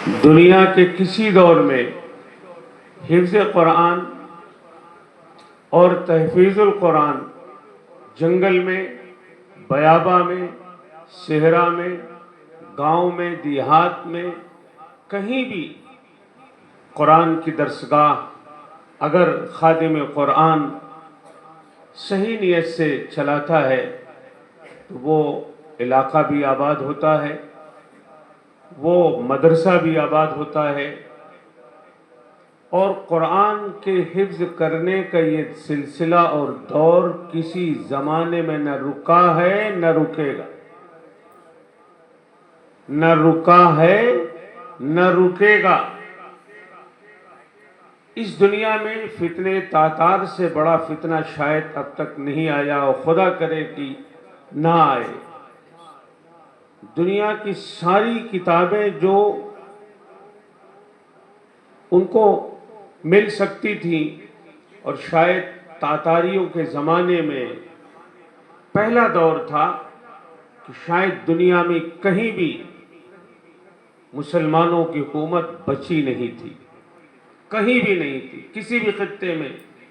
دنیا کے کسی دور میں حفظ قرآن اور تحفیظ القرآن جنگل میں، بیاباں میں، صحرا میں، گاؤں میں، دیہات میں، کہیں بھی قرآن کی درسگاہ اگر خادم قرآن صحیح نیت سے چلاتا ہے تو وہ علاقہ بھی آباد ہوتا ہے، وہ مدرسہ بھی آباد ہوتا ہے، اور قرآن کے حفظ کرنے کا یہ سلسلہ اور دور کسی زمانے میں نہ رکا ہے نہ رکے گا، نہ رکا ہے نہ رکے گا۔ اس دنیا میں فتنے تاتار سے بڑا فتنہ شاید اب تک نہیں آیا، اور خدا کرے کہ نہ آئے۔ دنیا کی ساری کتابیں جو ان کو مل سکتی تھیں، اور شاید تاتاریوں کے زمانے میں پہلا دور تھا کہ شاید دنیا میں کہیں بھی مسلمانوں کی حکومت بچی نہیں تھی، کہیں بھی نہیں تھی، کسی بھی خطے میں،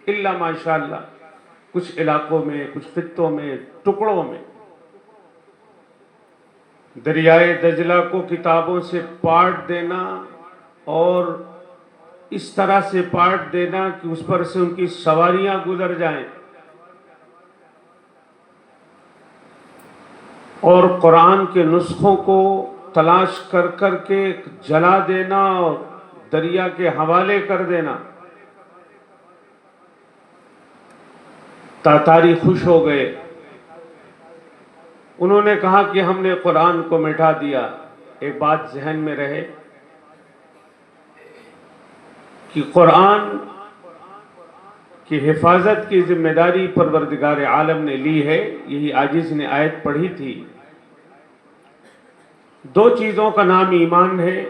الا ماشاءاللہ کچھ علاقوں میں، کچھ خطوں میں، ٹکڑوں میں۔ دریائے دجلہ کو کتابوں سے پاٹ دینا، اور اس طرح سے پاٹ دینا کہ اس پر سے ان کی سواریاں گزر جائیں، اور قرآن کے نسخوں کو تلاش کر کر کے جلا دینا اور دریا کے حوالے کر دینا۔ تاتاری خوش ہو گئے، انہوں نے کہا کہ ہم نے قرآن کو مٹا دیا۔ ایک بات ذہن میں رہے کہ قرآن کی حفاظت کی ذمہ داری پروردگار عالم نے لی ہے۔ یہی عاجز نے آیت پڑھی تھی، دو چیزوں کا نام ایمان ہے،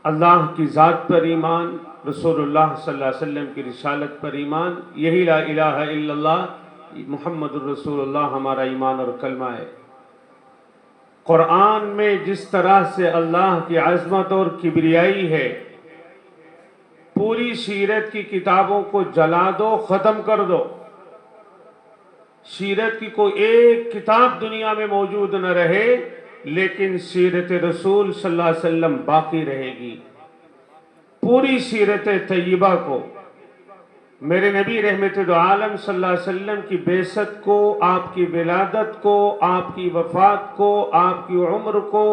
اللہ کی ذات پر ایمان، رسول اللہ صلی اللہ علیہ وسلم کی رسالت پر ایمان، یہی لا الہ الا اللہ محمد الرسول اللہ ہمارا ایمان اور کلمہ ہے۔ قرآن میں جس طرح سے اللہ کی عظمت اور کبریائی ہے، پوری سیرت کی کتابوں کو جلا دو، ختم کر دو، سیرت کی کوئی ایک کتاب دنیا میں موجود نہ رہے، لیکن سیرت رسول صلی اللہ علیہ وسلم باقی رہے گی۔ پوری سیرت طیبہ کو، میرے نبی رحمت دو عالم صلی اللہ علیہ وسلم کی بعثت کو، آپ کی ولادت کو، آپ کی وفات کو، آپ کی عمر کو،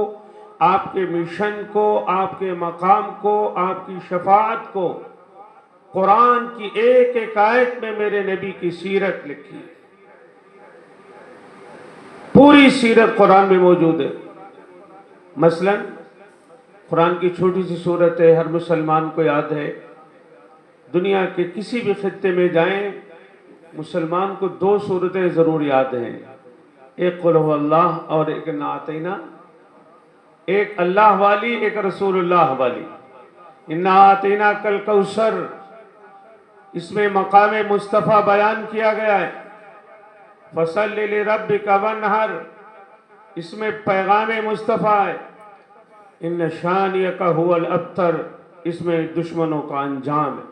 آپ کے مشن کو، آپ کے مقام کو، آپ کی شفاعت کو، قرآن کی ایک ایک آیت میں میرے نبی کی سیرت لکھی، پوری سیرت قرآن میں موجود ہے۔ مثلا قرآن کی چھوٹی سی سورت ہے، ہر مسلمان کو یاد ہے، دنیا کے کسی بھی خطے میں جائیں مسلمان کو دو سورتیں ضرور یاد ہیں، ایک قل هو اللہ اور ایک انا اعطینا، ایک اللہ والی، ایک رسول اللہ والی۔ انا اعطیناک الکوثر، اس میں مقام مصطفیٰ بیان کیا گیا ہے، فصل لربک وانحر، اس میں پیغام مصطفیٰ ہے، ان شانئک هو الابتر، اس میں دشمنوں کا انجام ہے۔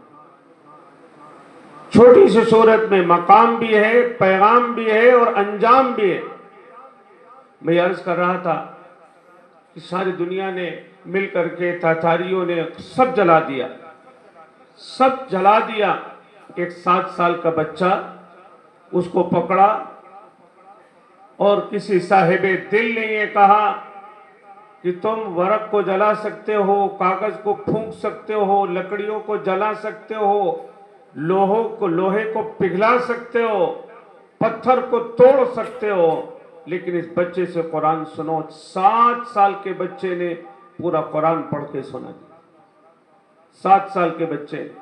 چھوٹی سی صورت میں مقام بھی ہے، پیغام بھی ہے، اور انجام بھی ہے۔ میں یہ عرض کر رہا تھا کہ ساری دنیا نے مل کر کے، تاتاریوں نے سب جلا دیا، سب جلا دیا۔ ایک 7 سال کا بچہ اس کو پکڑا، اور کسی صاحب دل نے یہ کہا کہ تم ورق کو جلا سکتے ہو، کاغذ کو پھونک سکتے ہو، لکڑیوں کو جلا سکتے ہو، لوہے کو پگھلا سکتے ہو، پتھر کو توڑ سکتے ہو، لیکن اس بچے سے قرآن سنو۔ 7 سال کے بچے نے پورا قرآن پڑھ کے سنا دیا، 7 سال کے بچے نے۔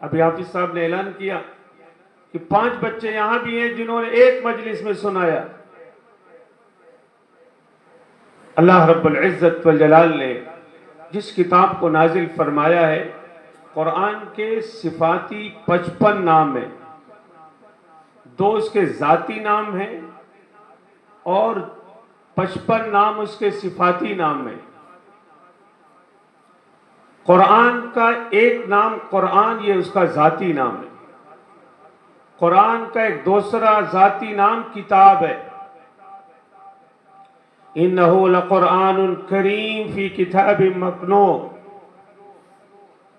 ابھی حافظ صاحب نے اعلان کیا کہ 5 بچے یہاں بھی ہیں جنہوں نے ایک مجلس میں سنایا۔ اللہ رب العزت والجلال نے جس کتاب کو نازل فرمایا ہے، قرآن کے صفاتی 55 نام ہیں، 2 اس کے ذاتی نام ہیں اور 55 نام اس کے صفاتی نام ہیں۔ قرآن کا ایک نام قرآن، یہ اس کا ذاتی نام ہے. قرآن کا ایک دوسرا ذاتی نام کتاب ہے. انہو لقرآن کریم فی کتاب مکنون.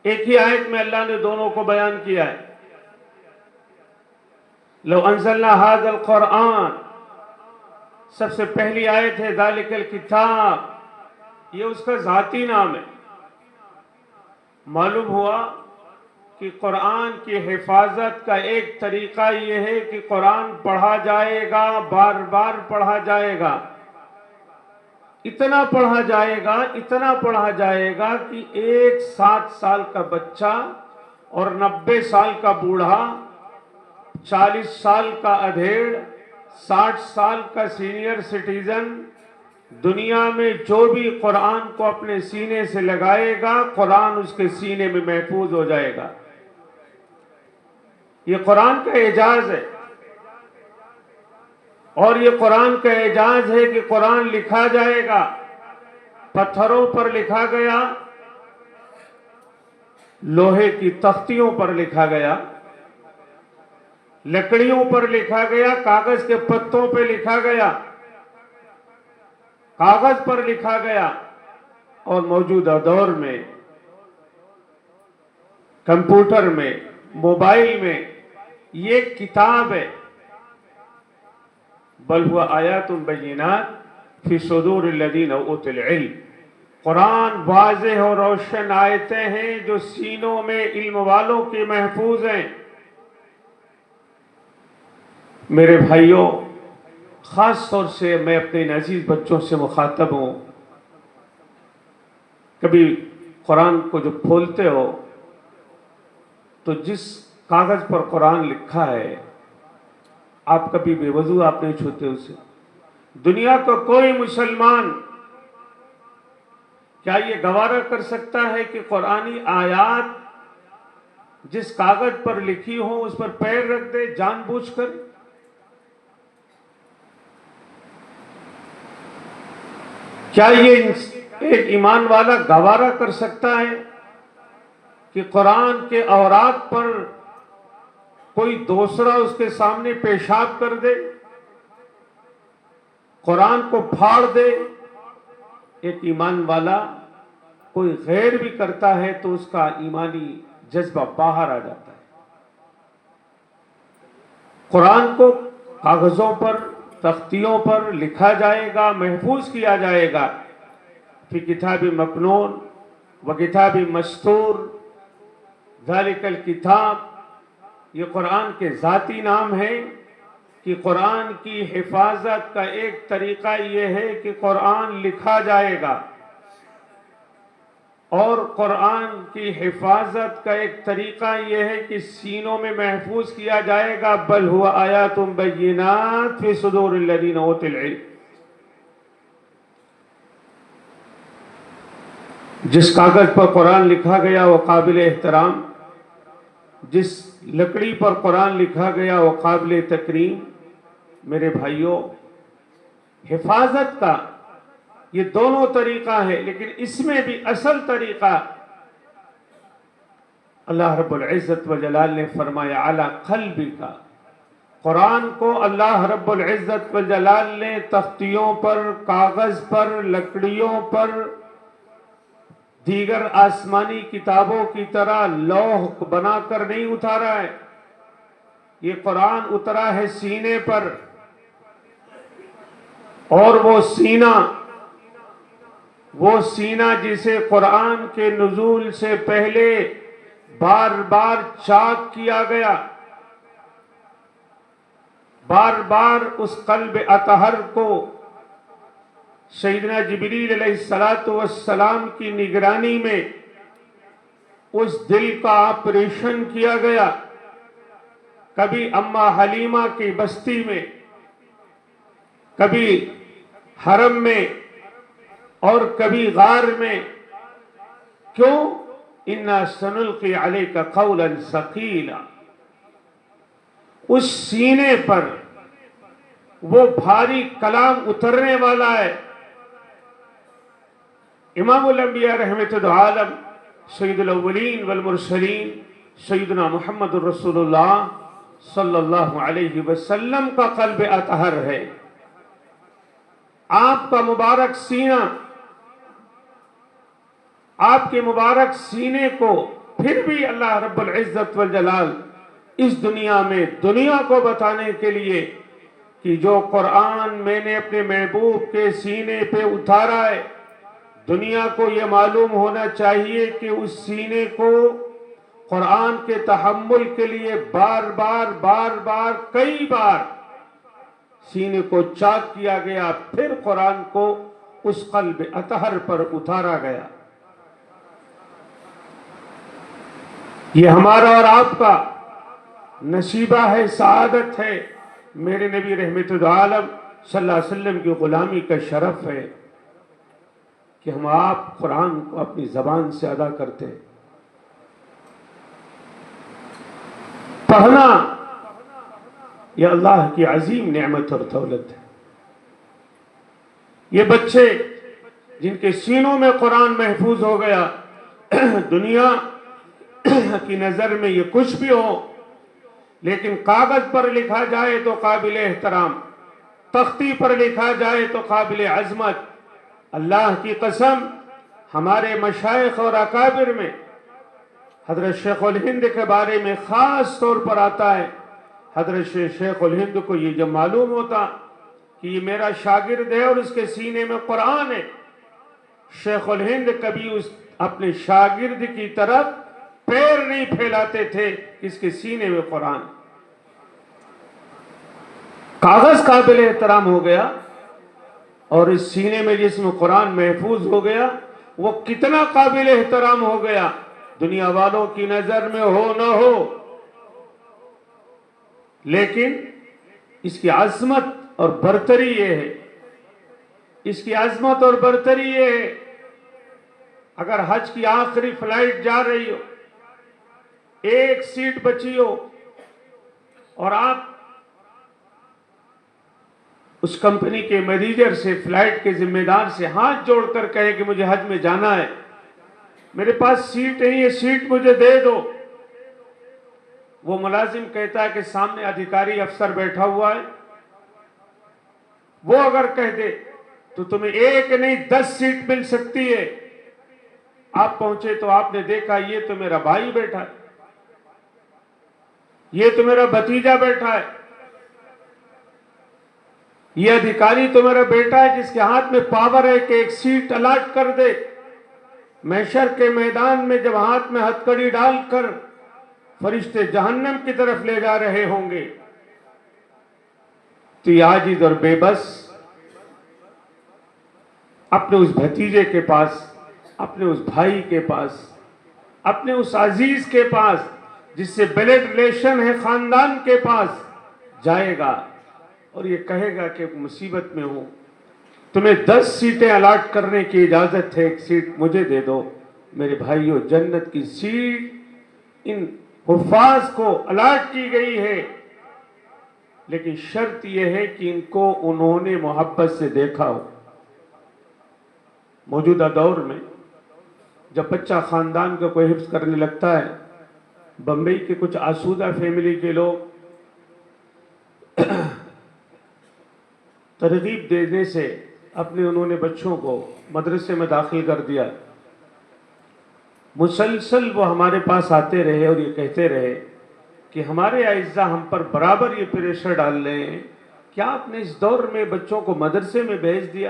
ایک ہی آیت میں اللہ نے دونوں کو بیان کیا ہے. لو انزلنا ھذا القرآن، سب سے پہلی آیت ہے ذالک الکتاب، یہ اس کا ذاتی نام ہے. معلوم ہوا کہ قرآن کی حفاظت کا ایک طریقہ یہ ہے کہ قرآن پڑھا جائے گا، بار بار پڑھا جائے گا. اتنا پڑھا جائے گا، اتنا پڑھا جائے گا کہ ایک 7 سال کا بچہ اور 90 سال کا بوڑھا، 40 سال کا ادھیڑ، 60 سال کا سینئر سٹیزن، دنیا میں جو بھی قرآن کو اپنے سینے سے لگائے گا، قرآن اس کے سینے میں محفوظ ہو جائے گا. یہ قرآن کا اعجاز ہے. اور یہ قرآن کا اعجاز ہے کہ قرآن لکھا جائے گا، پتھروں پر لکھا گیا، لوہے کی تختیوں پر لکھا گیا، لکڑیوں پر لکھا گیا، کاغذ کے پتوں پہ لکھا گیا، کاغذ پر لکھا گیا. اور موجودہ دور میں کمپیوٹر میں، موبائل میں یہ کتاب ہے. بل ہوا آیات بینات فی صدور الذین اوتوا العلم. قرآن واضح اور روشن آیتیں ہیں جو سینوں میں علم والوں کے محفوظ ہیں. میرے بھائیوں، خاص طور سے میں اپنے ان عزیز بچوں سے مخاطب ہوں. کبھی قرآن کو جب کھولتے ہو تو جس کاغذ پر قرآن لکھا ہے، آپ کبھی بے وضو آپ نہیں چھوتے اسے. دنیا کا کوئی مسلمان کیا یہ گوارا کر سکتا ہے کہ قرآنی آیات جس کاغذ پر لکھی ہوں اس پر پیر رکھ دے جان بوجھ کر؟ کیا یہ ایک ایمان والا گوارا کر سکتا ہے کہ قرآن کے اوراق پر کوئی دوسرا اس کے سامنے پیشاب کر دے، قرآن کو پھاڑ دے؟ ایک ایمان والا کوئی غیر بھی کرتا ہے تو اس کا ایمانی جذبہ باہر آ جاتا ہے. قرآن کو کاغذوں پر، تختیوں پر لکھا جائے گا، محفوظ کیا جائے گا. فی کتاب مکنون و کتاب مستور، ذالک الکتاب، یہ قرآن کے ذاتی نام ہے کہ قرآن کی حفاظت کا ایک طریقہ یہ ہے کہ قرآن لکھا جائے گا. اور قرآن کی حفاظت کا ایک طریقہ یہ ہے کہ سینوں میں محفوظ کیا جائے گا. بل ہوا آیات بینات فی صدور الذین اوتوا العلم. جس کاغذ پر قرآن لکھا گیا وہ قابل احترام، جس لکڑی پر قرآن لکھا گیا وہ قابل تکریم. میرے بھائیوں، حفاظت کا یہ دونوں طریقہ ہے، لیکن اس میں بھی اصل طریقہ اللہ رب العزت والجلال نے فرمایا علی قلبک. قرآن کو اللہ رب العزت والجلال نے تختیوں پر، کاغذ پر، لکڑیوں پر، دیگر آسمانی کتابوں کی طرح لوح بنا کر نہیں اتارا ہے. یہ قرآن اترا ہے سینے پر، اور وہ سینہ جسے قرآن کے نزول سے پہلے بار بار چاک کیا گیا، بار بار اس قلب اطہر کو سیدنا جبریل علیہ السلام کی نگرانی میں اس دل کا آپریشن کیا گیا. کبھی اماں حلیمہ کی بستی میں، کبھی حرم میں، اور کبھی غار میں. کیوں؟ اِنَّا سَنُلْقِي عَلَيْكَ قَوْلًا ثَقِيلًا. اس سینے پر وہ بھاری کلام اترنے والا ہے. امام الانبیاء رحمت العالم سید الاولین والمرسلین سیدنا محمد رسول اللہ صلی اللہ علیہ وسلم کا قلب اطہر ہے۔ آپ کا مبارک سینہ، آپ کے مبارک سینے کو پھر بھی اللہ رب العزت والجلال اس دنیا میں دنیا کو بتانے کے لیے کہ جو قرآن میں نے اپنے محبوب کے سینے پہ اتارا ہے، دنیا کو یہ معلوم ہونا چاہیے کہ اس سینے کو قرآن کے تحمل کے لیے بار بار کئی بار سینے کو چاک کیا گیا، پھر قرآن کو اس قلب اطہر پر اتارا گیا۔ یہ ہمارا اور آپ کا نصیبہ ہے، سعادت ہے، میرے نبی رحمت العالم صلی اللہ علیہ وسلم کی غلامی کا شرف ہے کہ ہم آپ قرآن کو اپنی زبان سے ادا کرتے ہیں۔ پڑھنا یہ اللہ کی عظیم نعمت اور دولت ہے۔ یہ بچے جن کے سینوں میں قرآن محفوظ ہو گیا، دنیا کی نظر میں یہ کچھ بھی ہو، لیکن کاغذ پر لکھا جائے تو قابل احترام، تختی پر لکھا جائے تو قابل عظمت۔ اللہ کی قسم، ہمارے مشائخ اور اکابر میں حضرت شیخ الہند کے بارے میں خاص طور پر آتا ہے، حضرت شیخ الہند کو یہ جب معلوم ہوتا کہ یہ میرا شاگرد ہے اور اس کے سینے میں قرآن ہے، شیخ الہند کبھی اپنے شاگرد کی طرف پیر نہیں پھیلاتے تھے کہ اس کے سینے میں قرآن۔ کاغذ قابل احترام ہو گیا اور اس سینے میں جس میں قرآن محفوظ ہو گیا وہ کتنا قابل احترام ہو گیا، دنیا والوں کی نظر میں ہو نہ ہو، لیکن اس کی عظمت اور برتری یہ ہے، اس کی عظمت اور برتری یہ ہے، اگر حج کی آخری فلائٹ جا رہی ہو، ایک سیٹ بچی ہو اور آپ اس کمپنی کے مینیجر سے، فلائٹ کے ذمہ دار سے ہاتھ جوڑ کر کہے کہ مجھے حج میں جانا ہے، میرے پاس سیٹ نہیں ہے، سیٹ مجھے دے دو، وہ ملازم کہتا ہے کہ سامنے ادھیکاری افسر بیٹھا ہوا ہے، وہ اگر کہہ دے تو تمہیں ایک نہیں 10 سیٹ مل سکتی ہے۔ آپ پہنچے تو آپ نے دیکھا یہ تو میرا بھائی بیٹھا ہے، یہ تو میرا بھتیجا بیٹھا ہے، یہ ادھیکاری تو میرا بیٹا ہے جس کے ہاتھ میں پاور ہے کہ ایک سیٹ الاٹ کر دے۔ محشر کے میدان میں جب ہاتھ میں ہتھکڑی ڈال کر فرشتے جہنم کی طرف لے جا رہے ہوں گے تو یہ عاجز اور بے بس اپنے اس بھتیجے کے پاس، اپنے اس بھائی کے پاس، اپنے اس عزیز کے پاس جس سے بلڈ ریلیشن ہے، خاندان کے پاس جائے گا اور یہ کہے گا کہ مصیبت میں ہوں، تمہیں 10 سیٹیں الاٹ کرنے کی اجازت ہے، ایک سیٹ مجھے دے دو۔ میرے بھائیوں، جنت کی سیٹ ان حفاظ کو الاٹ کی گئی ہے، لیکن شرط یہ ہے کہ ان کو انہوں نے محبت سے دیکھا ہو۔ موجودہ دور میں جب بچہ خاندان کا کوئی حفظ کرنے لگتا ہے، بمبئی کے کچھ آسودہ فیملی کے لوگ ترغیب دینے سے انہوں نے بچوں کو مدرسے میں داخل کر دیا، مسلسل وہ ہمارے پاس آتے رہے اور یہ کہتے رہے کہ ہمارے اعزاء ہم پر برابر یہ پریشر ڈال رہے ہیں، کیا آپ نے اس دور میں بچوں کو مدرسے میں بھیج دیا؟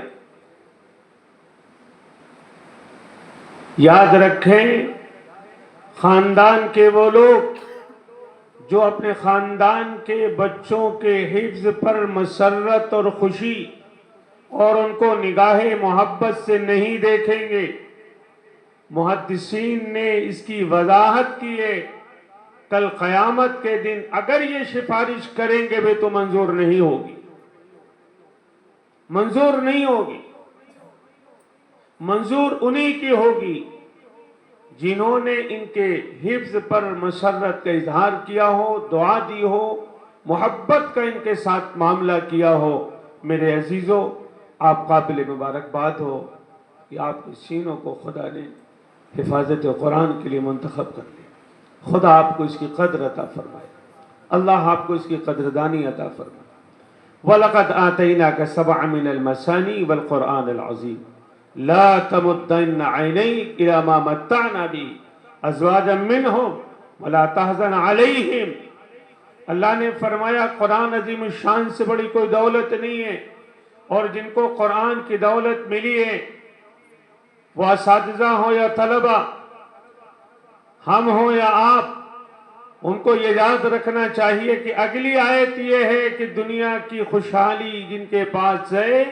یاد رکھیں، خاندان کے وہ لوگ جو اپنے خاندان کے بچوں کے حفظ پر مسرت اور خوشی اور ان کو نگاہ محبت سے نہیں دیکھیں گے، محدثین نے اس کی وضاحت کی ہے، کل قیامت کے دن اگر یہ سفارش کریں گے بھی تو منظور نہیں ہوگی، منظور نہیں ہوگی، منظور انہی کی ہوگی جنہوں نے ان کے حفظ پر مسرت کا اظہار کیا ہو، دعا دی ہو، محبت کا ان کے ساتھ معاملہ کیا ہو۔ میرے عزیزوں، آپ قابل مبارکباد ہو کہ آپ کے سینوں کو خدا نے حفاظت قرآن کے لیے منتخب کر لیا۔ خدا آپ کو اس کی قدر عطا فرمائے، اللہ آپ کو اس کی قدردانی عطا فرمائے۔ وَلَقَدْ آتَيْنَاكَ سَبْعًا مِنَ الْمَثَانِي وَالْقُرْآنِ الْعَظِيمِ لَا تَمُدَّنَّ عَيْنَيْكَ إِلَىٰ مَا مَتَّعْنَا بِهِ أَزْوَاجًا مِّنْهُمْ وَلَا تَحْزَنْ عَلَيْهِمْ۔ اللہ نے فرمایا قرآن عظیم الشان سے بڑی کوئی دولت نہیں ہے، اور جن کو قرآن کی دولت ملی ہے، وہ اساتذہ ہوں یا طلبہ، ہم ہوں یا آپ، ان کو یہ یاد رکھنا چاہیے کہ اگلی آیت یہ ہے کہ دنیا کی خوشحالی جن کے پاس ہے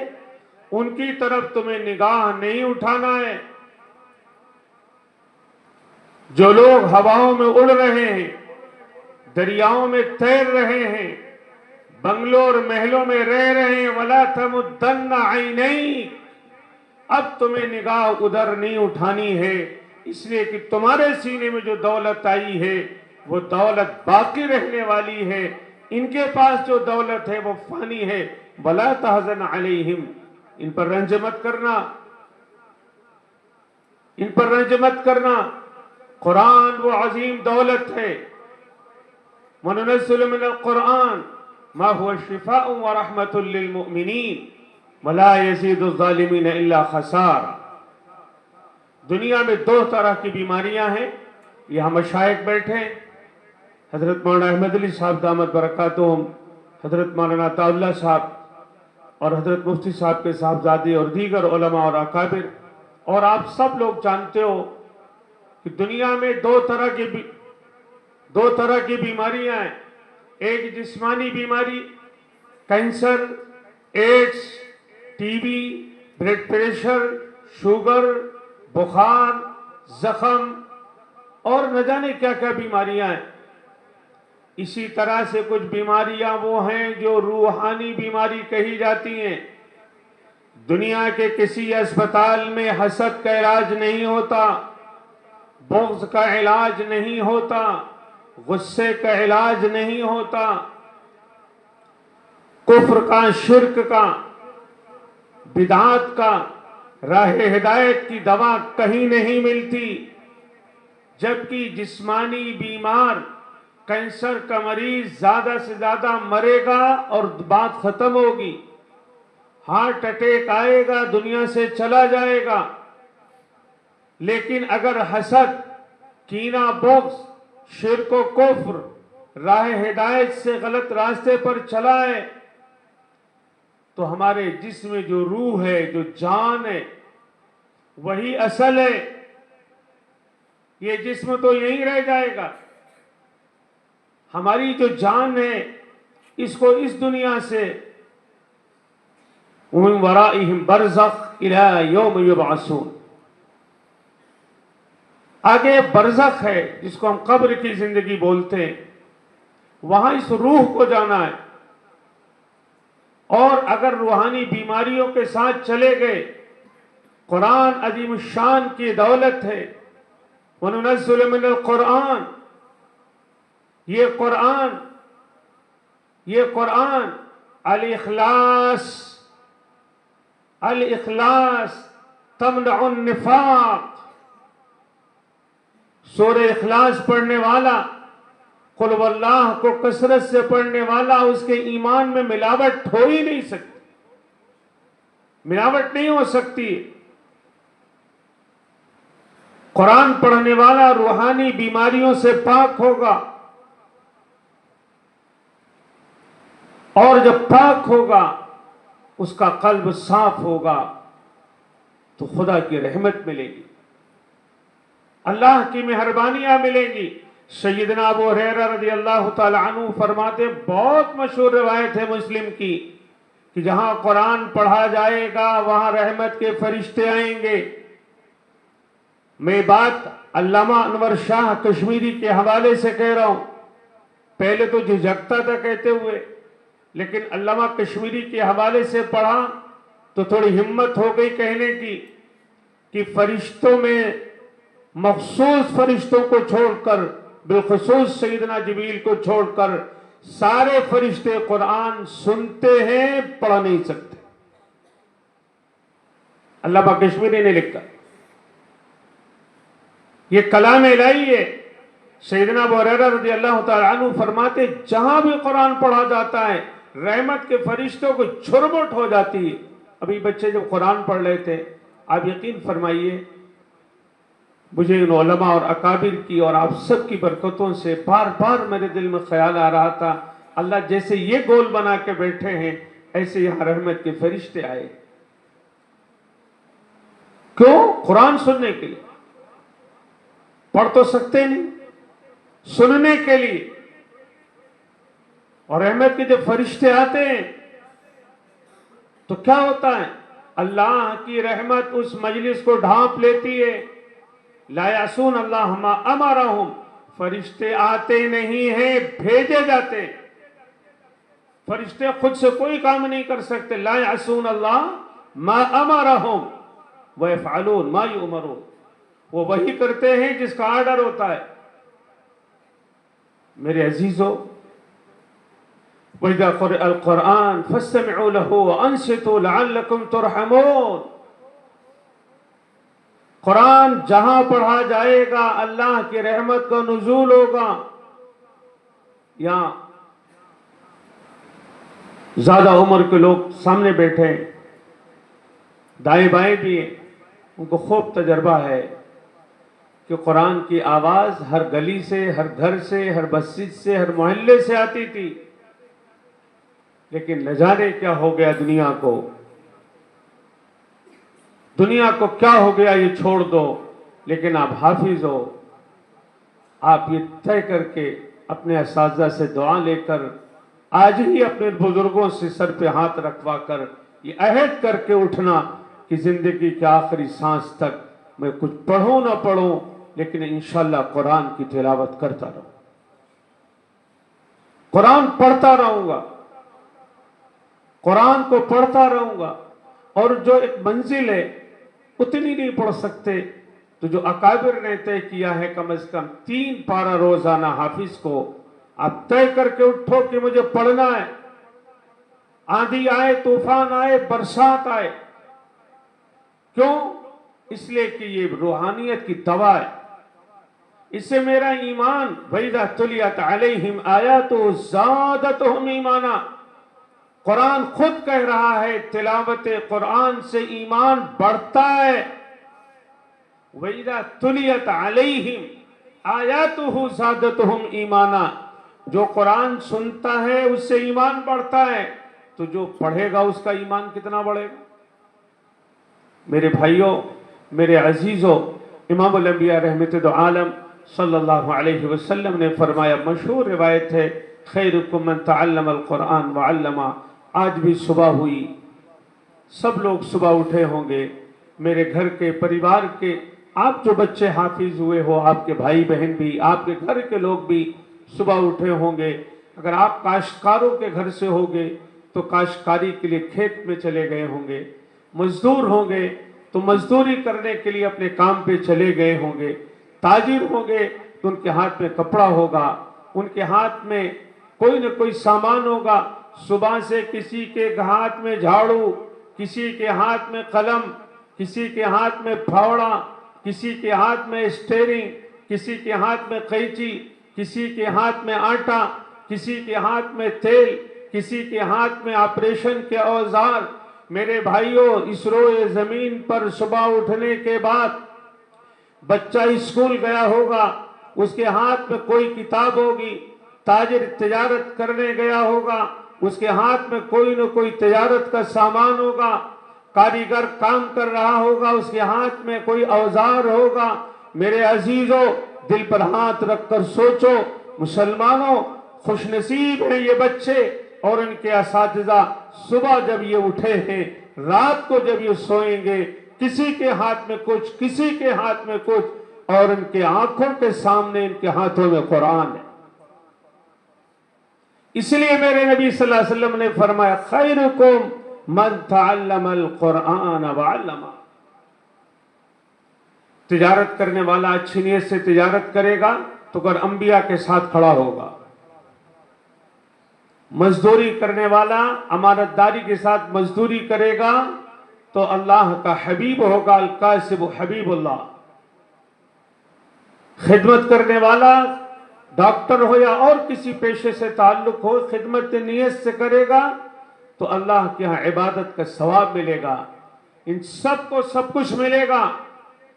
ان کی طرف تمہیں نگاہ نہیں اٹھانا ہے۔ جو لوگ ہواؤں میں اڑ رہے ہیں، دریاؤں میں تیر رہے ہیں، بنگلوں اور محلوں میں رہ رہے ہیں، وَلَا تَمُدَّنَّ عَيْنَيْكَ، اب تمہیں نگاہ ادھر نہیں اٹھانی ہے، اس لیے کہ تمہارے سینے میں جو دولت آئی ہے وہ دولت باقی رہنے والی ہے، ان کے پاس جو دولت ہے وہ فانی ہے۔ وَلَا تَحْزَنْ عَلَيْهِمْ، ان پر رنج مت کرنا، ان پر رنج مت کرنا۔ قرآن وہ عظیم دولت ہے۔ وَنُنَزِّلُ مِنَ الْقُرْآنِ مَا هُوَ شِفَاءٌ وَرَحْمَةٌ لِّلْمُؤْمِنِينَ وَلَا يَزِيدُ الظَّالِمِينَ إِلَّا خَسَارًا۔ دنیا میں دو طرح کی بیماریاں ہیں، یہاں مشائخ بیٹھے ہیں، حضرت مولانا احمد علی صاحب دامت برکاتہم، حضرت مولانا عطا اللہ صاحب اور حضرت مفتی صاحب کے صاحبزادے اور دیگر علماء اور اکابر، اور آپ سب لوگ جانتے ہو کہ دنیا میں دو طرح کی بیماریاں ہیں۔ ایک جسمانی بیماری، cancer, AIDS, T B, blood pressure, sugar, بخار، زخم اور نہ جانے کیا کیا بیماریاں ہیں۔ اسی طرح سے کچھ بیماریاں وہ ہیں جو روحانی بیماری کہی جاتی ہیں۔ دنیا کے کسی اسپتال میں حسد کا علاج نہیں ہوتا، بغض کا علاج نہیں ہوتا، غصے کا علاج نہیں ہوتا، کفر کا، شرک کا، بدعات کا، راہ ہدایت کی دوا کہیں نہیں ملتی۔ جبکہ جسمانی بیمار، کینسر کا مریض زیادہ سے زیادہ مرے گا اور بات ختم ہوگی، ہارٹ اٹیک آئے گا، دنیا سے چلا جائے گا۔ لیکن اگر حسد، کینہ، بغض، شرک و کفر راہ ہدایت سے غلط راستے پر چلا ہے تو ہمارے جسم میں جو روح ہے، جو جان ہے، وہی اصل ہے۔ یہ جسم تو یہیں رہ جائے گا، ہماری جو جان ہے اس کو اس دنیا سے وَمِن وَرَائِهِمْ بَرْزَخٌ إِلَىٰ يَوْمِ يُبْعَثُونَ، آگے برزخ ہے جس کو ہم قبر کی زندگی بولتے ہیں، وہاں اس روح کو جانا ہے۔ اور اگر روحانی بیماریوں کے ساتھ چلے گئے، قرآن عظیم الشان کی دولت ہے۔ وَنُنَزِّلُ مِنَ الْقُرْآنِ، یہ قرآن الاخلاص تمنع النفاق، سورہ اخلاص پڑھنے والا، قل واللہ کو کثرت سے پڑھنے والا، اس کے ایمان میں ملاوٹ ہو ہی نہیں سکتی، ملاوٹ نہیں ہو سکتی۔ قرآن پڑھنے والا روحانی بیماریوں سے پاک ہوگا، اور جب پاک ہوگا اس کا قلب صاف ہوگا تو خدا کی رحمت ملے گی، اللہ کی مہربانیاں ملیں گی۔ سیدنا ابو ہریرہ رضی اللہ تعالی عنہ فرماتے، بہت مشہور روایت ہے مسلم کی، کہ جہاں قرآن پڑھا جائے گا وہاں رحمت کے فرشتے آئیں گے۔ میں بات علامہ انور شاہ کشمیری کے حوالے سے کہہ رہا ہوں، پہلے تو جھجکتا تھا کہتے ہوئے، لیکن علامہ کشمیری کے حوالے سے پڑھا تو تھوڑی ہمت ہو گئی کہنے کی کہ فرشتوں میں مخصوص فرشتوں کو چھوڑ کر، بالخصوص سیدنا جبریل کو چھوڑ کر سارے فرشتے قرآن سنتے ہیں، پڑھ نہیں سکتے۔ علامہ کشمیری نے لکھا۔ یہ کلام الہی ہے۔ سیدنا ابو ہریرہ رضی اللہ تعالیٰ عنہ فرماتے جہاں بھی قرآن پڑھا جاتا ہے رحمت کے فرشتوں کو جھرمٹ ہو جاتی ہے۔ ابھی بچے جب قرآن پڑھ رہے تھے، آپ یقین فرمائیے مجھے ان علماء اور اکابر کی اور آپ سب کی برکتوں سے بار بار میرے دل میں خیال آ رہا تھا، اللہ جیسے یہ گول بنا کے بیٹھے ہیں ایسے یہاں رحمت کے فرشتے آئے۔ کیوں؟ قرآن سننے کے لیے، پڑھ تو سکتے نہیں، سننے کے لیے۔ اور رحمت کے جب فرشتے آتے ہیں تو کیا ہوتا ہے؟ اللہ کی رحمت اس مجلس کو ڈھانپ لیتی ہے۔ لا یعصون اللہ ما امرہم، فرشتے آتے نہیں ہیں، بھیجے جاتے ہیں۔ فرشتے خود سے کوئی کام نہیں کر سکتے۔ لا یعصون اللہ ما امرہم ویفعلون ما یؤمرون، وہ وہی کرتے ہیں جس کا آرڈر ہوتا ہے۔ میرے عزیزو، وَإِذَا قُرِئَ الْقُرْآنُ فَاسْتَمِعُوا لَهُ وَأَنصِتُوا لَعَلَّكُمْ تُرْحَمُونَ۔ قرآن جہاں پڑھا جائے گا اللہ کی رحمت کا نزول ہوگا۔ یہاں زیادہ عمر کے لوگ سامنے بیٹھے ہیں، دائیں بائیں بھی ہیں، ان کو خوب تجربہ ہے کہ قرآن کی آواز ہر گلی سے، ہر گھر سے، ہر مسجد سے، ہر محلے سے آتی تھی، لیکن نہ جانے کیا ہو گیا دنیا کو۔ دنیا کو کیا ہو گیا یہ چھوڑ دو، لیکن آپ حافظ ہو، آپ یہ طے کر کے اپنے اساتذہ سے دعا لے کر آج ہی اپنے بزرگوں سے سر پہ ہاتھ رکھوا کر یہ عہد کر کے اٹھنا کہ زندگی کے آخری سانس تک میں کچھ پڑھوں نہ پڑھوں لیکن انشاءاللہ قرآن کی تلاوت کرتا رہوں، قرآن پڑھتا رہوں گا، قرآن کو پڑھتا رہوں گا۔ اور جو ایک منزل ہے اتنی نہیں پڑھ سکتے تو جو اکابر نے طے کیا ہے کم از کم 3 پارہ روزانہ حافظ کو آپ طے کر کے اٹھو کہ مجھے پڑھنا ہے، آندھی آئے، طوفان آئے، برسات آئے۔ کیوں؟ اس لیے کہ یہ روحانیت کی دوا ہے، اس سے میرا ایمان وَإِذَا تُلِيَتْ عَلَيْهِمْ آيَاتُهُ زَادَتْهُمْ ایمانا، قرآن خود کہہ رہا ہے تلاوت قرآن سے ایمان بڑھتا ہے۔ وَإِذَا تُلِيَتْ عَلَيْهِمْ آيَاتُهُ زَادَتْهُمْ ایمانا، جو قرآن سنتا ہے اس سے ایمان بڑھتا ہے، تو جو پڑھے گا اس کا ایمان کتنا بڑھے گا؟ میرے بھائیوں، میرے عزیزوں، امام الانبیاء رحمت دو عالم صلی اللہ علیہ وسلم نے فرمایا، مشہور روایت ہے، خیرکم من تعلم القرآن وعلمہ۔ آج بھی صبح ہوئی، سب لوگ صبح اٹھے ہوں گے، میرے گھر کے پریوار کے آپ جو بچے حافظ ہوئے ہو، آپ کے بھائی بہن بھی، آپ کے گھر کے لوگ بھی صبح اٹھے ہوں گے۔ اگر آپ کاشتکاروں کے گھر سے ہوگے تو کاشتکاری کے لیے کھیت میں چلے گئے ہوں گے، مزدور ہوں گے تو مزدوری کرنے کے لیے اپنے کام پہ چلے گئے ہوں گے، تاجر ہوں گے تو ان کے ہاتھ میں کپڑا ہوگا، ان کے ہاتھ میں کوئی نہ کوئی سامان ہوگا۔ صبح سے کسی کے ہاتھ میں جھاڑو، کسی کے ہاتھ میں قلم، کسی کے ہاتھ میں پھاوڑا، کسی کے ہاتھ میں اسٹیئرنگ، کسی کے ہاتھ میں قینچی، کسی کے ہاتھ میں آٹا، کسی کے ہاتھ میں تیل، کسی کے ہاتھ میں آپریشن کے اوزار۔ میرے بھائیوں، اس روئے زمین پر صبح اٹھنے کے بعد بچہ اسکول گیا ہوگا، اس کے ہاتھ میں کوئی کتاب ہوگی، تاجر تجارت کرنے گیا ہوگا، اس کے ہاتھ میں کوئی نہ کوئی تجارت کا سامان ہوگا، کاریگر کام کر رہا ہوگا، اس کے ہاتھ میں کوئی اوزار ہوگا۔ میرے عزیزوں، دل پر ہاتھ رکھ کر سوچو، مسلمانوں، خوش نصیب ہیں یہ بچے اور ان کے اساتذہ، صبح جب یہ اٹھے ہیں، رات کو جب یہ سوئیں گے، کسی کے ہاتھ میں کچھ، کسی کے ہاتھ میں کچھ، اور ان کے آنکھوں کے سامنے ان کے ہاتھوں میں قرآن ہے۔ اس لیے میرے نبی صلی اللہ علیہ وسلم نے فرمایا، خیرکم من تعلم القرآن وعلمہ۔ تجارت کرنے والا اچھی نیت سے تجارت کرے گا تو اگر انبیاء کے ساتھ کھڑا ہوگا، مزدوری کرنے والا امانت داری کے ساتھ مزدوری کرے گا تو اللہ کا حبیب ہوگا، القاسب حبیب اللہ۔ خدمت کرنے والا ڈاکٹر ہو یا اور کسی پیشے سے تعلق ہو، خدمت نیت سے کرے گا تو اللہ کے ہاں عبادت کا ثواب ملے گا، ان سب کو سب کچھ ملے گا۔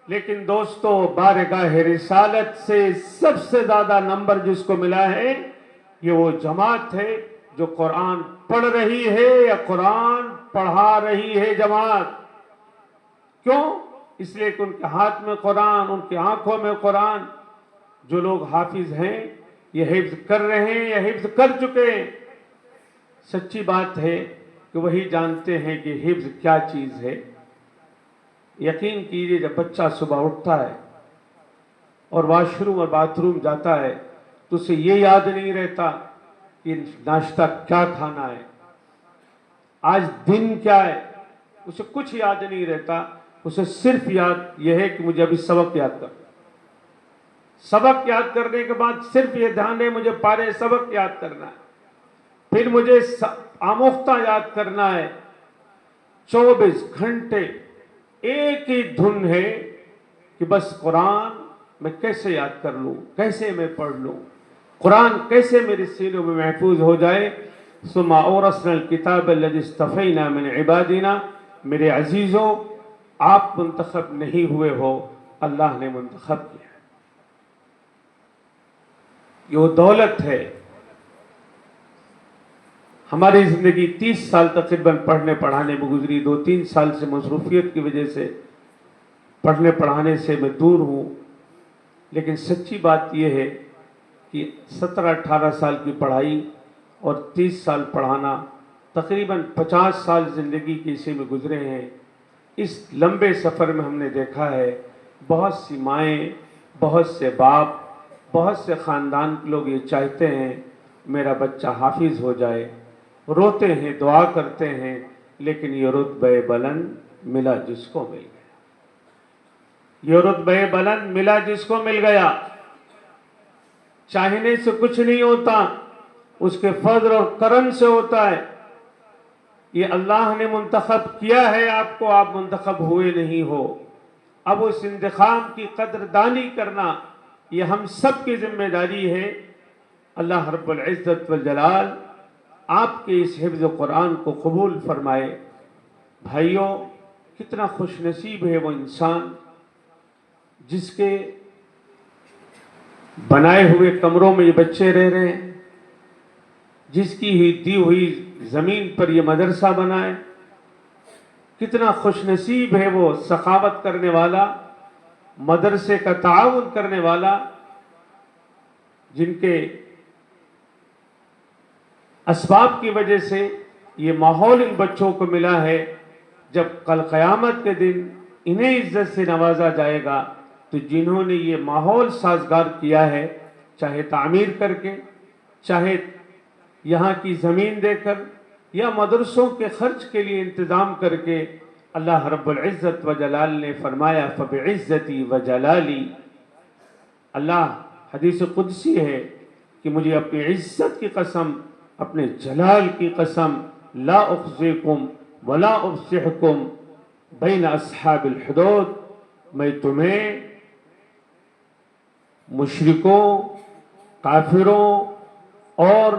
لیکن دوستو، بارگاہ رسالت سے سب سے زیادہ نمبر جس کو ملا ہے یہ وہ جماعت ہے جو قرآن پڑھ رہی ہے یا قرآن پڑھا رہی ہے جماعت۔ کیوں؟ اس لیے کہ ان کے ہاتھ میں قرآن، ان کی آنکھوں میں قرآن۔ جو لوگ حافظ ہیں یہ حفظ کر رہے ہیں یا حفظ کر چکے ہیں۔ سچی بات ہے کہ وہی جانتے ہیں کہ حفظ کیا چیز ہے۔ یقین کیجئے جب بچہ صبح اٹھتا ہے اور واش روم اور باتھ روم جاتا ہے تو اسے یہ یاد نہیں رہتا کہ ناشتہ کیا کھانا ہے، آج دن کیا ہے، اسے کچھ یاد نہیں رہتا۔ اسے صرف یاد یہ ہے کہ مجھے ابھی سبق یاد کر، سبق یاد کرنے کے بعد صرف یہ دھیان ہے مجھے پارے سبق یاد کرنا ہے، پھر مجھے آموختہ یاد کرنا ہے۔ 24 گھنٹے ایک ہی دھن ہے کہ بس قرآن میں کیسے یاد کر لوں، کیسے میں پڑھ لوں، قرآن کیسے میرے سینوں میں محفوظ ہو جائے۔ ثم اورثنا الکتاب الذی اصطفینا من عبادنا۔ میرے عزیزوں، آپ منتخب نہیں ہوئے ہو، اللہ نے منتخب کیا۔ یہ وہ دولت ہے۔ ہماری زندگی 30 سال تقریباً پڑھنے پڑھانے میں گزری، 2-3 سال سے مصروفیت کی وجہ سے پڑھنے پڑھانے سے میں دور ہوں، لیکن سچی بات یہ ہے کہ 17-18 سال کی پڑھائی اور 30 سال پڑھانا، تقریباً 50 سال زندگی کے اسی میں گزرے ہیں۔ اس لمبے سفر میں ہم نے دیکھا ہے بہت سی مائیں، بہت سے باپ، بہت سے خاندان کے لوگ یہ چاہتے ہیں میرا بچہ حافظ ہو جائے، روتے ہیں، دعا کرتے ہیں، لیکن یہ رتبہ بلند ملا جس کو مل گیا، یہ رتبہ بلند ملا جس کو مل گیا۔ چاہنے سے کچھ نہیں ہوتا، اس کے فضل اور کرم سے ہوتا ہے۔ یہ اللہ نے منتخب کیا ہے آپ کو، آپ منتخب ہوئے نہیں ہو۔ اب اس انتخاب کی قدردانی کرنا یہ ہم سب کی ذمہ داری ہے۔ اللہ رب العزت والجلال آپ کے اس حفظ قرآن کو قبول فرمائے۔ بھائیوں، کتنا خوش نصیب ہے وہ انسان جس کے بنائے ہوئے کمروں میں یہ بچے رہ رہے ہیں، جس کی ہی دی ہوئی زمین پر یہ مدرسہ بنا ہے۔ کتنا خوش نصیب ہے وہ سخاوت کرنے والا، مدرسے کا تعاون کرنے والا، جن کے اسباب کی وجہ سے یہ ماحول ان بچوں کو ملا ہے۔ جب کل قیامت کے دن انہیں عزت سے نوازا جائے گا تو جنہوں نے یہ ماحول سازگار کیا ہے، چاہے تعمیر کر کے، چاہے یہاں کی زمین دے کر، یا مدرسوں کے خرچ کے لیے انتظام کر کے، اللہ رب العزت و جلال نے فرمایا فَبِعِزَّتِي وَجَلَالِي۔ اللہ حدیث قدسی ہے کہ مجھے اپنی عزت کی قسم، اپنے جلال کی قسم، لا اخزیکم ولا افصحکم بین اصحاب الحدود، میں تمہیں مشرکوں، کافروں اور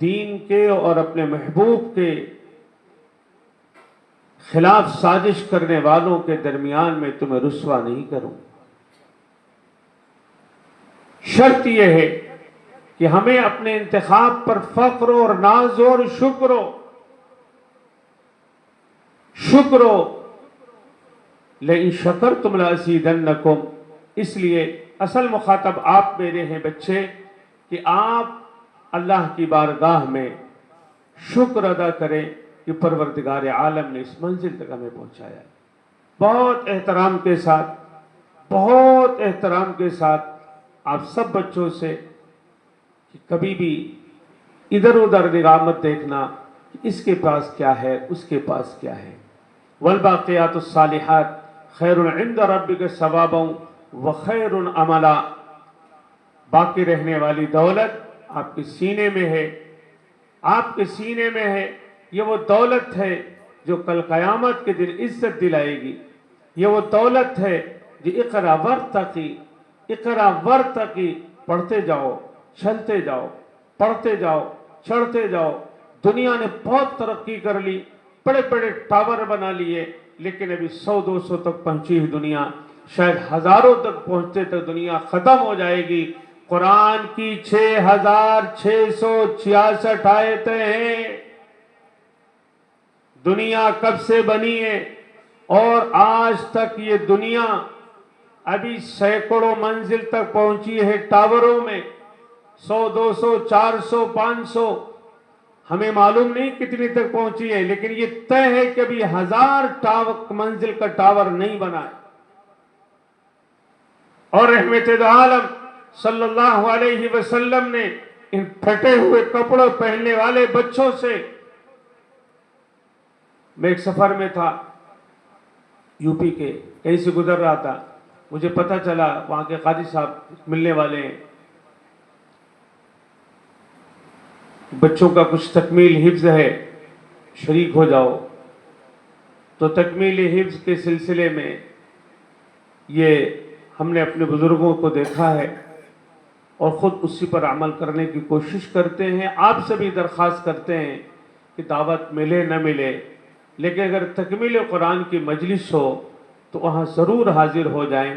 دین کے اور اپنے محبوب کے خلاف سازش کرنے والوں کے درمیان میں تمہیں رسوا نہیں کروں۔ شرط یہ ہے کہ ہمیں اپنے انتخاب پر فخر اور ناز اور شکر ہو۔ لئن شکرتم لازیدنکم۔ اس لیے اصل مخاطب آپ میرے ہیں بچے، کہ آپ اللہ کی بارگاہ میں شکر ادا کریں کہ پروردگار عالم نے اس منزل تک ہمیں پہنچایا ہے۔ بہت احترام کے ساتھ، بہت احترام کے ساتھ آپ سب بچوں سے کہ کبھی بھی ادھر ادھر نگاہ مت دیکھنا کہ اس کے پاس کیا ہے، اس کے پاس کیا ہے۔ والباقیات الصالحات خیر عند ربک ثوابا وخیر عملا۔ باقی رہنے والی دولت آپ کے سینے میں ہے، آپ کے سینے میں ہے۔ یہ وہ دولت ہے جو کل قیامت کے دن عزت دلائے گی۔ یہ وہ دولت ہے جو اقرا ورتقی، اقرا ورتقی، پڑھتے جاؤ، چلتے جاؤ، پڑھتے جاؤ، چڑھتے جاؤ۔ دنیا نے بہت ترقی کر لی، بڑے بڑے ٹاور بنا لیے، لیکن ابھی 100-200 تک پہنچی ہے دنیا، شاید ہزاروں تک پہنچتے تک دنیا ختم ہو جائے گی۔ قرآن کی 6666 آیتیں ہیں۔ دنیا کب سے بنی ہے اور آج تک یہ دنیا ابھی سینکڑوں منزل تک پہنچی ہے ٹاوروں میں، 100-200 400 500، ہمیں معلوم نہیں کتنی تک پہنچی ہے، لیکن یہ طے ہے کہ ابھی 1000 منزل کا ٹاور نہیں بنا ہے۔ اور رحمت عالم صلی اللہ علیہ وسلم نے ان پھٹے ہوئے کپڑوں پہننے والے بچوں سے، میں ایک سفر میں تھا یو پی کے، کہیں سے گزر رہا تھا، مجھے پتہ چلا وہاں کے قاضی صاحب ملنے والے ہیں، بچوں کا کچھ تکمیل حفظ ہے، شریک ہو جاؤ۔ تو تکمیل حفظ کے سلسلے میں یہ ہم نے اپنے بزرگوں کو دیکھا ہے اور خود اسی پر عمل کرنے کی کوشش کرتے ہیں۔ آپ سے بھی درخواست کرتے ہیں کہ دعوت ملے نہ ملے، لیکن اگر تکمیل قرآن کی مجلس ہو تو وہاں ضرور حاضر ہو جائیں،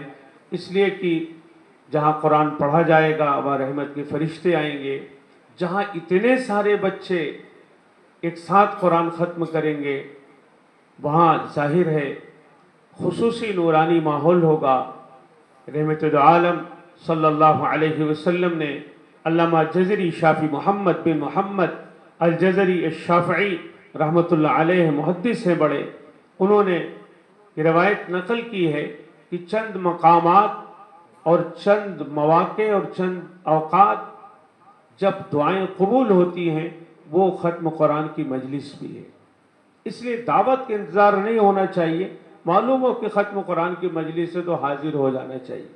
اس لیے کہ جہاں قرآن پڑھا جائے گا وہاں رحمت کے فرشتے آئیں گے، جہاں اتنے سارے بچے ایک ساتھ قرآن ختم کریں گے وہاں ظاہر ہے خصوصی نورانی ماحول ہوگا۔ رحمت عالم صلی اللہ علیہ وسلم نے علامہ جزری شافی محمد بن محمد الجزری الشافعی رحمت اللہ علیہ محدث ہیں بڑے، انہوں نے یہ روایت نقل کی ہے کہ چند مقامات اور چند مواقع اور چند اوقات جب دعائیں قبول ہوتی ہیں وہ ختم قرآن کی مجلس بھی ہے، اس لیے دعوت کا انتظار نہیں ہونا چاہیے، معلوم ہو کہ ختم قرآن کی مجلس سے تو حاضر ہو جانا چاہیے۔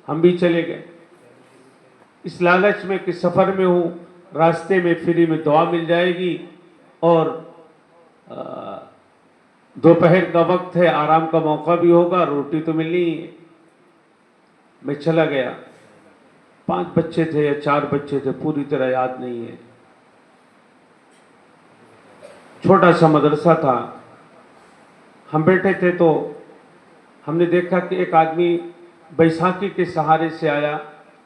ہم بھی چلے گئے اس لالچ میں کہ سفر میں ہوں، راستے میں فری میں دعا مل جائے گی اور دوپہر کا وقت ہے، آرام کا موقع بھی ہوگا، روٹی تو ملنی ہی ہے۔ میں چلا گیا، 5 بچے تھے یا 4 بچے تھے، پوری طرح یاد نہیں ہے، چھوٹا سا مدرسہ تھا۔ ہم بیٹھے تھے تو ہم نے دیکھا کہ ایک آدمی بیساکھی کے سہارے سے آیا،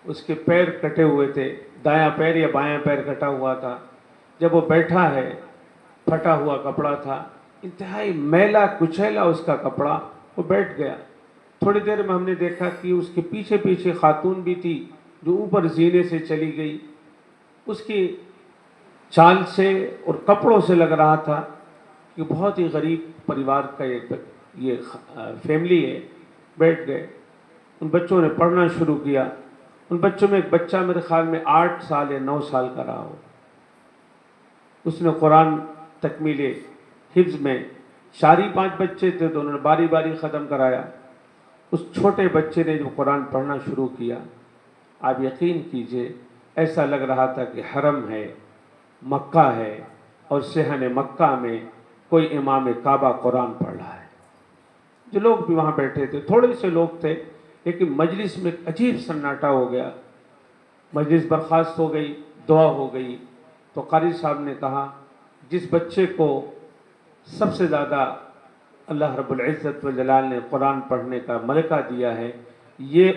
اس کے پیر کٹے ہوئے تھے، دایاں پیر یا بایاں پیر کٹا ہوا تھا، جب وہ بیٹھا ہے پھٹا ہوا کپڑا تھا، انتہائی میلا کچیلا اس کا کپڑا، وہ بیٹھ گیا۔ تھوڑی دیر میں ہم نے دیکھا کہ اس کے پیچھے پیچھے خاتون بھی تھی جو اوپر زینے سے چلی گئی، اس کی چال سے اور کپڑوں سے لگ رہا تھا کہ بہت ہی غریب پریوار کا یہ فیملی ہے۔ بیٹھ گئے، ان بچوں نے پڑھنا شروع کیا، ان بچوں میں ایک بچہ میرے خیال میں 8 سال یا 9 سال کا رہا ہو، اس نے قرآن تکمیل حفظ میں 4-5 بچے تھے تو انہوں نے باری باری ختم کرایا۔ اس چھوٹے بچے نے جو قرآن پڑھنا شروع کیا، آپ یقین کیجئے ایسا لگ رہا تھا کہ حرم ہے، مکہ ہے، اور صحن مکہ میں کوئی امام کعبہ قرآن پڑھ رہا ہے۔ جو لوگ بھی وہاں بیٹھے تھے، تھوڑے سے لوگ تھے، لیکن مجلس میں عجیب سناٹا ہو گیا، مجلس برخاست ہو گئی، دعا ہو گئی، تو قاری صاحب نے کہا جس بچے کو سب سے زیادہ اللہ رب العزت والجلال نے قرآن پڑھنے کا ملکہ دیا ہے یہ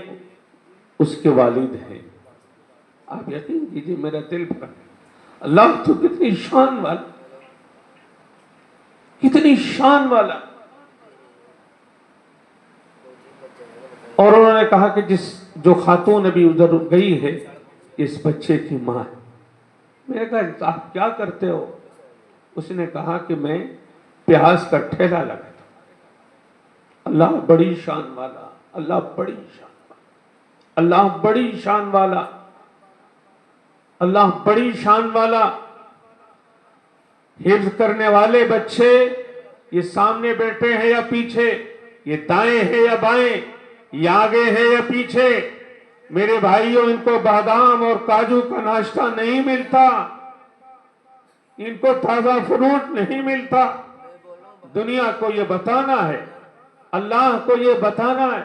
اس کے والد ہیں۔ آپ یقین کیجئے میرا دل پر، اللہ تو کتنی شان والا، کتنی شان والا۔ اور انہوں نے کہا کہ جو خاتون ابھی ادھر گئی ہے اس بچے کی ماں ہے۔ میں نے کہا آپ کیا کرتے ہو؟ اس نے کہا کہ میں پیاز کا ٹھیلا لگاتا ہوں۔ اللہ بڑی شان والا، اللہ بڑی شان والا، اللہ بڑی شان والا، اللہ بڑی شان والا۔ حفظ کرنے والے بچے یہ سامنے بیٹھے ہیں یا پیچھے، یہ دائیں ہیں یا بائیں، یہ آگے ہے یا پیچھے، میرے بھائیوں ان کو بادام اور کاجو کا ناشتہ نہیں ملتا، ان کو تازہ فروٹ نہیں ملتا۔ دنیا کو یہ بتانا ہے، اللہ کو یہ بتانا ہے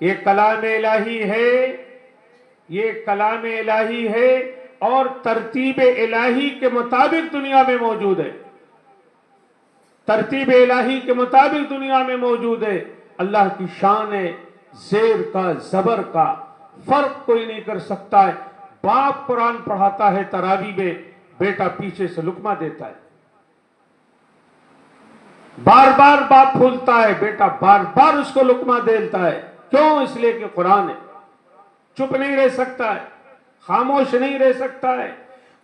یہ کلام الہی ہے، یہ کلام الہی ہے اور ترتیب الہی کے مطابق دنیا میں موجود ہے، ترتیب الہی کے مطابق دنیا میں موجود ہے۔ اللہ کی شان ہے، زیر کا زبر کا فرق کوئی نہیں کر سکتا ہے۔ باپ قرآن پڑھاتا ہے تراویح میں، بیٹا پیچھے سے لقمہ دیتا ہے، بار بار باپ پھولتا ہے، بیٹا بار بار اس کو لقمہ دیتا ہے۔ کیوں؟ اس لیے کہ قرآن ہے، چپ نہیں رہ سکتا ہے، خاموش نہیں رہ سکتا ہے۔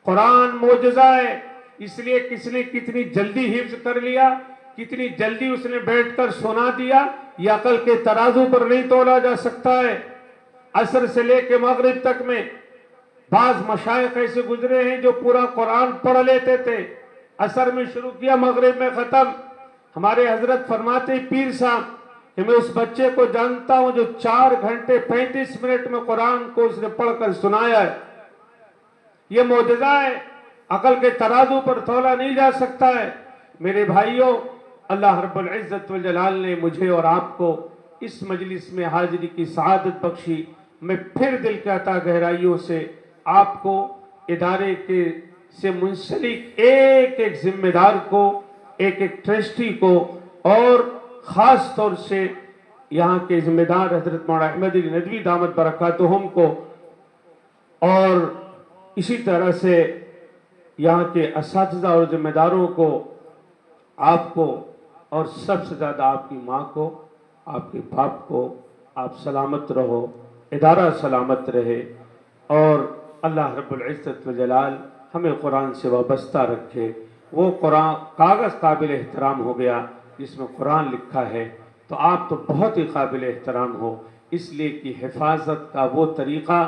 قرآن معجزہ ہے، اس لیے کس نے کتنی جلدی حفظ کر لیا، کتنی جلدی اس نے بیٹھ کر سنا دیا، یہ عقل کے ترازو پر نہیں تولا جا سکتا ہے۔ عصر سے لے کے مغرب تک میں بعض مشائخ ایسے گزرے ہیں جو پورا قرآن پڑھ لیتے تھے، عصر میں شروع کیا مغرب میں ختم۔ ہمارے حضرت فرماتے پیر صاحب کہ میں اس بچے کو جانتا ہوں جو 4 گھنٹے 35 منٹ میں قرآن کو اس نے پڑھ کر سنایا ہے۔ یہ معجزہ ہے، عقل کے ترازو پر تولا نہیں جا سکتا ہے۔ میرے بھائیوں، اللہ رب العزت والجلال نے مجھے اور آپ کو اس مجلس میں حاضری کی سعادت بخشی۔ میں پھر دل کے عطا گہرائیوں سے آپ کو، ادارے کے سے منسلک ایک ایک ذمہ دار کو، ایک ایک ٹرسٹی کو، اور خاص طور سے یہاں کے ذمہ دار حضرت مولانا احمد علی ندوی دامت برکاتہم کو، اور اسی طرح سے یہاں کے اساتذہ اور ذمہ داروں کو، آپ کو، اور سب سے زیادہ آپ کی ماں کو، آپ کے باپ کو، آپ سلامت رہو، ادارہ سلامت رہے، اور اللہ رب العزت والجلال ہمیں قرآن سے وابستہ رکھے۔ وہ قرآن کاغذ قابل احترام ہو گیا جس میں قرآن لکھا ہے، تو آپ تو بہت ہی قابل احترام ہو، اس لیے کہ حفاظت کا وہ طریقہ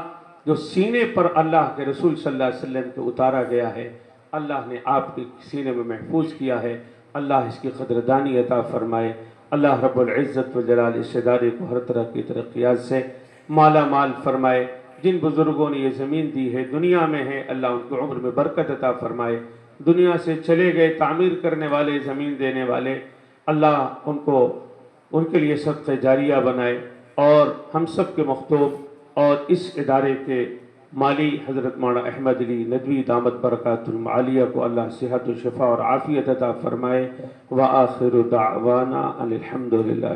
جو سینے پر اللہ کے رسول صلی اللہ علیہ وسلم کے اتارا گیا ہے، اللہ نے آپ کے سینے میں محفوظ کیا ہے۔ اللہ اس کی قدردانی عطا فرمائے۔ اللہ رب العزت والجلال اس ادارے کو ہر طرح کی ترقیات سے مالا مال فرمائے۔ جن بزرگوں نے یہ زمین دی ہے، دنیا میں ہے، اللہ ان کو عمر میں برکت عطا فرمائے۔ دنیا سے چلے گئے تعمیر کرنے والے، زمین دینے والے، اللہ ان کو، ان کے لیے صدقہ جاریہ بنائے، اور ہم سب کے مختوم اور اس ادارے کے مالی حضرت مولانا احمد علی ندوی دامت برکاتہم عالیہ کو اللہ صحت و شفا اور عافیت عطا فرمائے۔ وآخر دعوانا ان الحمد للہ۔